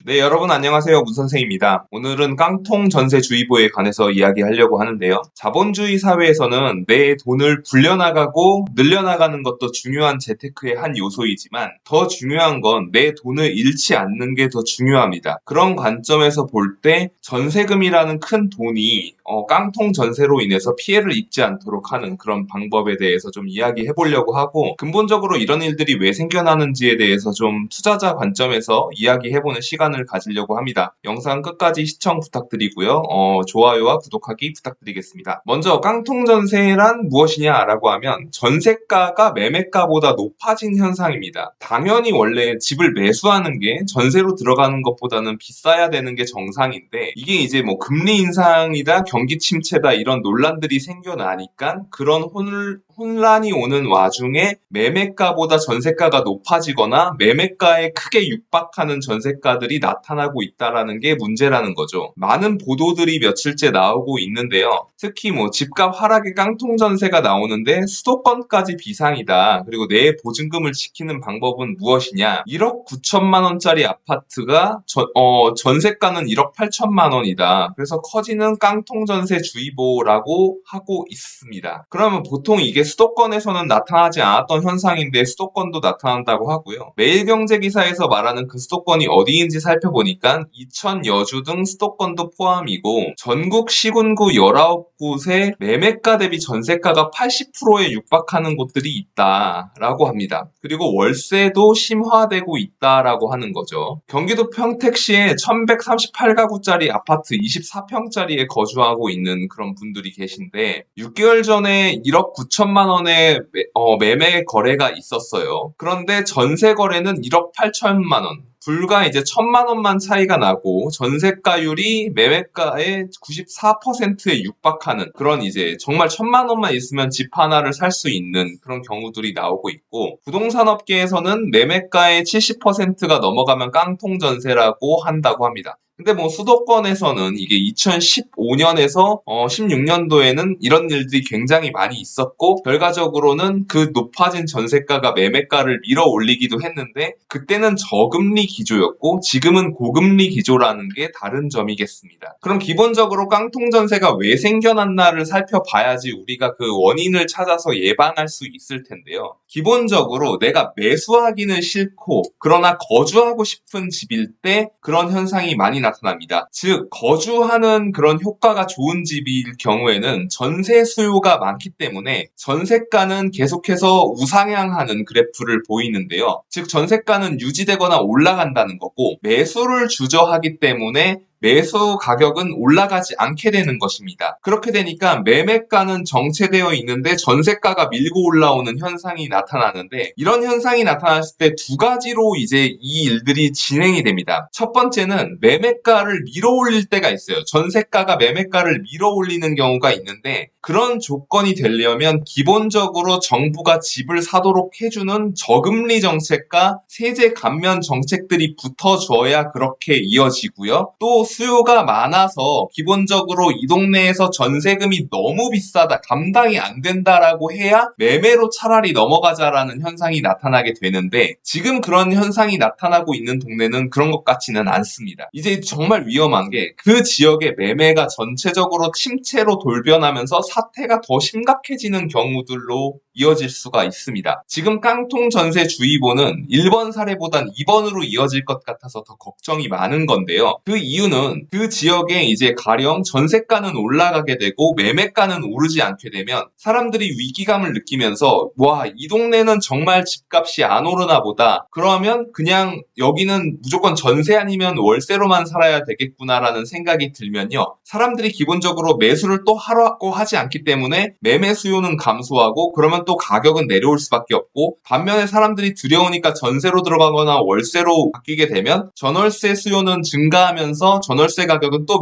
네, 여러분 안녕하세요. 문선생입니다. 오늘은 깡통 전세주의보에 관해서 이야기하려고 하는데요. 자본주의 사회에서는 내 돈을 불려나가고 늘려나가는 것도 중요한 재테크의 한 요소이지만 더 중요한 건 내 돈을 잃지 않는 게 더 중요합니다. 그런 관점에서 볼 때 전세금이라는 큰 돈이 깡통 전세로 인해서 피해를 입지 않도록 하는 그런 방법에 대해서 좀 이야기해 보려고 하고, 근본적으로 이런 일들이 왜 생겨나는지에 대해서 좀 투자자 관점에서 이야기해 보는 시간을 가지려고 합니다. 영상 끝까지 시청 부탁드리고요. 좋아요와 구독하기 부탁드리겠습니다. 먼저 깡통 전세란 무엇이냐라고 하면 전세가가 매매가보다 높아진 현상입니다. 당연히 원래 집을 매수하는 게 전세로 들어가는 것보다는 비싸야 되는 게 정상인데, 이게 이제 뭐 금리 인상이다 경기 침체다 이런 논란들이 생겨나니까 그런 혼란이 오는 와중에 매매가보다 전세가가 높아지거나 매매가에 크게 육박하는 전세가들이 나타나고 있다라는 게 문제라는 거죠. 많은 보도들이 며칠째 나오고 있는데요. 특히 뭐 집값 하락의 깡통 전세가 나오는데 수도권까지 비상이다. 그리고 내 보증금을 지키는 방법은 무엇이냐? 1억 9천만 원짜리 아파트가 전세가는 1억 8천만 원이다. 그래서 커지는 깡통 전세 주의보라고 하고 있습니다. 그러면 보통 이게 수도권에서는 나타나지 않았던 현상인데 수도권도 나타난다고 하고요. 매일경제기사에서 말하는 그 수도권이 어디인지 살펴보니까 이천, 여주 등 수도권도 포함이고 전국 시군구 19곳에 매매가 대비 전세가가 80%에 육박하는 곳들이 있다라고 합니다. 그리고 월세도 심화되고 있다라고 하는 거죠. 경기도 평택시에 1138가구짜리 아파트 24평짜리에 거주하고 있는 그런 분들이 계신데 6개월 전에 1억 9천만 원의 매매 거래가 있었어요. 그런데 전세 거래는 1억 8천만 원. 불과 이제 1,000만 원만 차이가 나고 전세가율이 매매가의 94%에 육박하는 그런, 이제 정말 1,000만 원만 있으면 집 하나를 살 수 있는 그런 경우들이 나오고 있고, 부동산 업계에서는 매매가의 70%가 넘어가면 깡통 전세라고 한다고 합니다. 근데 뭐 수도권에서는 이게 2015년에서 16년도에는 이런 일들이 굉장히 많이 있었고, 결과적으로는 그 높아진 전세가가 매매가를 밀어 올리기도 했는데, 그때는 저금리 기조였고 지금은 고금리 기조라는 게 다른 점이겠습니다. 그럼 기본적으로 깡통 전세가 왜 생겨났나를 살펴봐야지 우리가 그 원인을 찾아서 예방할 수 있을 텐데요. 기본적으로 내가 매수하기는 싫고 그러나 거주하고 싶은 집일 때 그런 현상이 많이 나타납니다. 즉 거주하는 그런 효과가 좋은 집일 경우에는 전세 수요가 많기 때문에 전세가는 계속해서 우상향하는 그래프를 보이는데요. 즉 전세가는 유지되거나 올라간다는 거고, 매수를 주저하기 때문에 매수 가격은 올라가지 않게 되는 것입니다. 그렇게 되니까 매매가는 정체되어 있는데 전세가가 밀고 올라오는 현상이 나타나는데, 이런 현상이 나타났을 때 두 가지로 이제 이 일들이 진행이 됩니다. 첫 번째는 매매가를 밀어 올릴 때가 있어요. 전세가가 매매가를 밀어 올리는 경우가 있는데, 그런 조건이 되려면 기본적으로 정부가 집을 사도록 해주는 저금리 정책과 세제 감면 정책들이 붙어줘야 그렇게 이어지고요. 또 수요가 많아서 기본적으로 이 동네에서 전세금이 너무 비싸다, 감당이 안 된다라고 해야 매매로 차라리 넘어가자라는 현상이 나타나게 되는데, 지금 그런 현상이 나타나고 있는 동네는 그런 것 같지는 않습니다. 이제 정말 위험한 게 그 지역의 매매가 전체적으로 침체로 돌변하면서 사태가 더 심각해지는 경우들로 이어질 수가 있습니다. 지금 깡통 전세 주의보는 1번 사례보단 2번으로 이어질 것 같아서 더 걱정이 많은 건데요. 그 이유는 그 지역에 이제 가령 전세가는 올라가게 되고 매매가는 오르지 않게 되면 사람들이 위기감을 느끼면서 와, 이 동네는 정말 집값이 안 오르나 보다. 그러면 그냥 여기는 무조건 전세 아니면 월세로만 살아야 되겠구나라는 생각이 들면요. 사람들이 기본적으로 매수를 또 하라고 하지 않기 때문에 매매 수요는 감소하고, 그러면 또 가격은 내려올 수밖에 없고, 반면에 사람들이 두려우니까 전세로 들어가거나 월세로 바뀌게 되면 전월세 수요는 증가하면서 전월세 가격은 또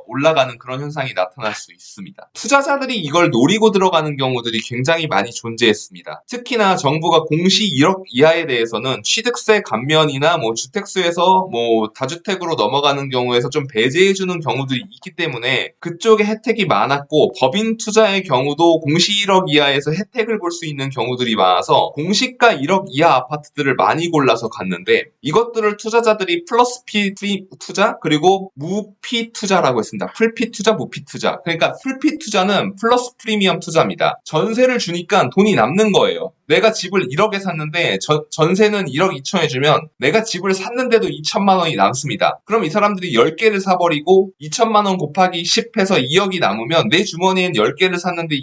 올라가는 그런 현상이 나타날 수 있습니다. 투자자들이 이걸 노리고 들어가는 경우들이 굉장히 많이 존재했습니다. 특히나 정부가 공시 1억 이하에 대해서는 취득세 감면이나 주택수에서 다주택으로 넘어가는 경우에서 좀 배제해주는 경우들이 있기 때문에 그쪽에 혜택이 많았고, 법인 투자의 경우도 공시 1억 이하에서 혜택을 볼 수 있는 경우들이 많아서 공시가 1억 이하 아파트들을 많이 골라서 갔는데, 이것들을 투자자들이 플러스 피 투자 그리고 무피 투자라고 했습니다. 풀피 투자, 무피 투자. 그러니까 풀피 투자는 플러스 프리미엄 투자입니다. 전세를 주니까 돈이 남는 거예요. 내가 집을 1억에 샀는데 전세는 1억 2천에 주면 내가 집을 샀는데도 2천만 원이 남습니다. 그럼 이 사람들이 10개를 사버리고 2천만 원 곱하기 10 해서 2억이 남으면 내 주머니엔 10개를 샀는데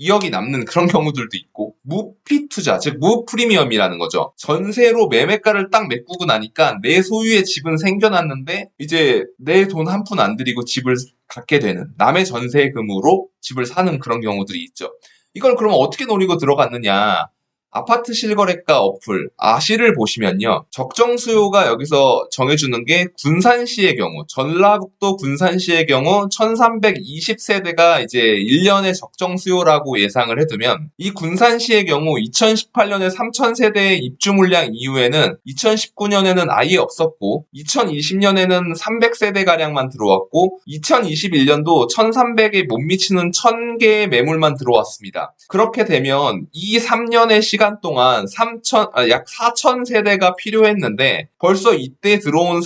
2억이 남는 그런 경우들도 있고, 무피 투자, 즉 무프리미엄이라는 거죠. 전세로 매매가를 딱 메꾸고 나니까 내 소유의 집은 생겨났는데 이제 내 돈 한 푼 안 들이고 집을 갖게 되는, 남의 전세금으로 집을 사는 그런 경우들이 있죠. 이걸 그러면 어떻게 노리고 들어갔느냐? 아파트 실거래가 어플 아시를 보시면요, 적정 수요가 여기서 정해주는 게 군산시의 경우, 전라북도 군산시의 경우 1320세대가 이제 1년의 적정 수요라고 예상을 해두면, 이 군산시의 경우 2018년에 3000세대의 입주 물량 이후에는 2019년에는 아예 없었고, 2020년에는 300세대가량만 들어왔고, 2021년도 1300에 못 미치는 1000개의 매물만 들어왔습니다. 그렇게 되면 이 3년의 시간 동안 약 4,000세대가 필요했는데 벌써 이때 들어온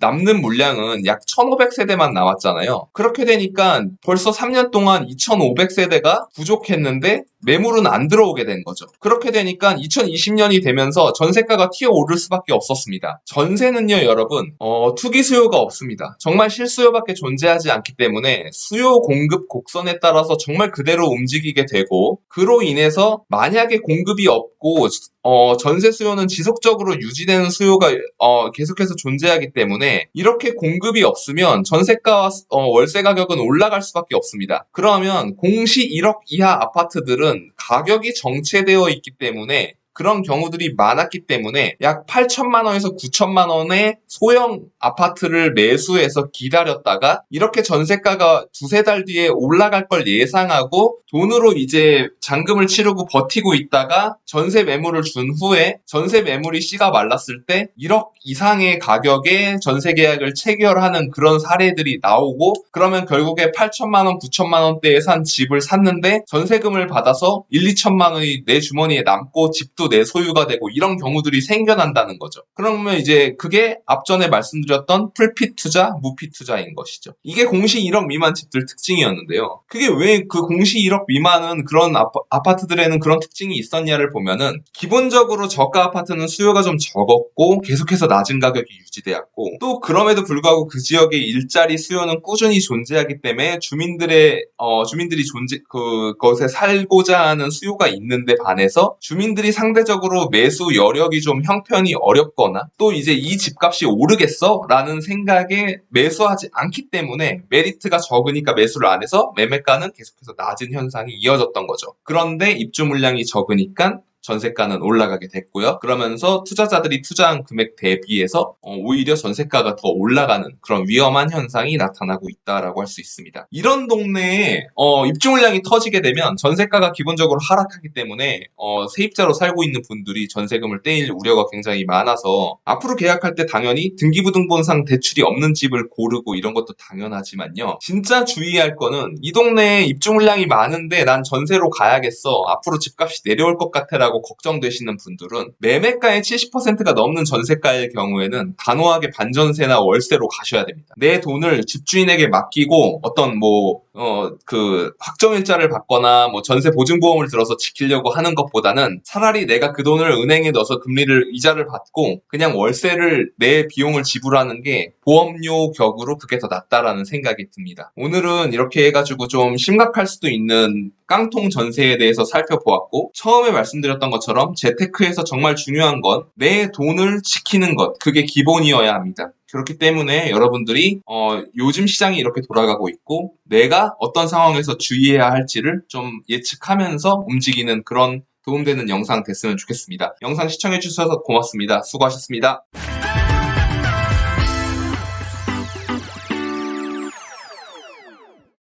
남는 물량은 약 1,500세대만 나왔잖아요. 그렇게 되니까 벌써 3년 동안 2,500세대가 부족했는데 매물은 안 들어오게 된 거죠. 그렇게 되니까 2020년이 되면서 전세가가 튀어오를 수밖에 없었습니다. 전세는요, 여러분, 투기 수요가 없습니다. 정말 실수요밖에 존재하지 않기 때문에 수요 공급 곡선에 따라서 정말 그대로 움직이게 되고, 그로 인해서 만약에 공급이 없고 전세 수요는 지속적으로 유지되는 수요가 계속해서 존재하기 때문에, 이렇게 공급이 없으면 전세가와 월세 가격은 올라갈 수밖에 없습니다. 그러면 공시 1억 이하 아파트들은 가격이 정체되어 있기 때문에, 그런 경우들이 많았기 때문에 약 8천만 원에서 9천만 원의 소형 아파트를 매수해서 기다렸다가 이렇게 전세가가 두세 달 뒤에 올라갈 걸 예상하고 돈으로 이제 잔금을 치르고 버티고 있다가 전세 매물을 준 후에 전세 매물이 씨가 말랐을 때 1억 이상의 가격에 전세 계약을 체결하는 그런 사례들이 나오고, 그러면 결국에 8천만 원, 9천만 원대에 산 집을 샀는데 전세금을 받아서 1, 2천만 원이 내 주머니에 남고 집도 내 소유가 되고, 이런 경우들이 생겨난다는 거죠. 그러면 이제 그게 앞전에 말씀드렸던 풀피 투자, 무피 투자인 것이죠. 이게 공시 1억 미만 집들 특징이었는데요. 그게 왜 그 공시 1억 미만은 그런 아파트들에는 그런 특징이 있었냐를 보면은, 기본적으로 저가 아파트는 수요가 좀 적었고 계속해서 낮은 가격이 유지되었고, 또 그럼에도 불구하고 그 지역의 일자리 수요는 꾸준히 존재하기 때문에 주민들이 그것에 살고자 하는 수요가 있는데 반해서 주민들이 상대적으로 매수 여력이 좀 형편이 어렵거나, 또 이제 이 집값이 오르겠어? 라는 생각에 매수하지 않기 때문에 메리트가 적으니까 매수를 안 해서 매매가는 계속해서 낮은 현상이 이어졌던 거죠. 그런데 입주 물량이 적으니까 전세가는 올라가게 됐고요. 그러면서 투자자들이 투자한 금액 대비해서 오히려 전세가가 더 올라가는 그런 위험한 현상이 나타나고 있다라고 할 수 있습니다. 이런 동네에 입주 물량이 터지게 되면 전세가가 기본적으로 하락하기 때문에 세입자로 살고 있는 분들이 전세금을 떼일 우려가 굉장히 많아서, 앞으로 계약할 때 당연히 등기부등본상 대출이 없는 집을 고르고 이런 것도 당연하지만요, 진짜 주의할 거는 이 동네에 입주 물량이 많은데 난 전세로 가야겠어, 앞으로 집값이 내려올 것 같아라고 걱정되시는 분들은 매매가의 70%가 넘는 전세가의 경우에는 단호하게 반전세나 월세로 가셔야 됩니다. 내 돈을 집주인에게 맡기고 어떤 확정일자를 받거나 전세 보증보험을 들어서 지키려고 하는 것보다는 차라리 내가 그 돈을 은행에 넣어서 이자를 받고 그냥 월세를 내 비용을 지불하는 게 보험료 격으로 그게 더 낫다라는 생각이 듭니다. 오늘은 이렇게 해가지고 좀 심각할 수도 있는 깡통 전세에 대해서 살펴보았고, 처음에 말씀드렸던 것처럼 재테크에서 정말 중요한 건 내 돈을 지키는 것, 그게 기본이어야 합니다. 그렇기 때문에 여러분들이 요즘 시장이 이렇게 돌아가고 있고 내가 어떤 상황에서 주의해야 할지를 좀 예측하면서 움직이는 그런 도움되는 영상 됐으면 좋겠습니다. 영상 시청해주셔서 고맙습니다. 수고하셨습니다.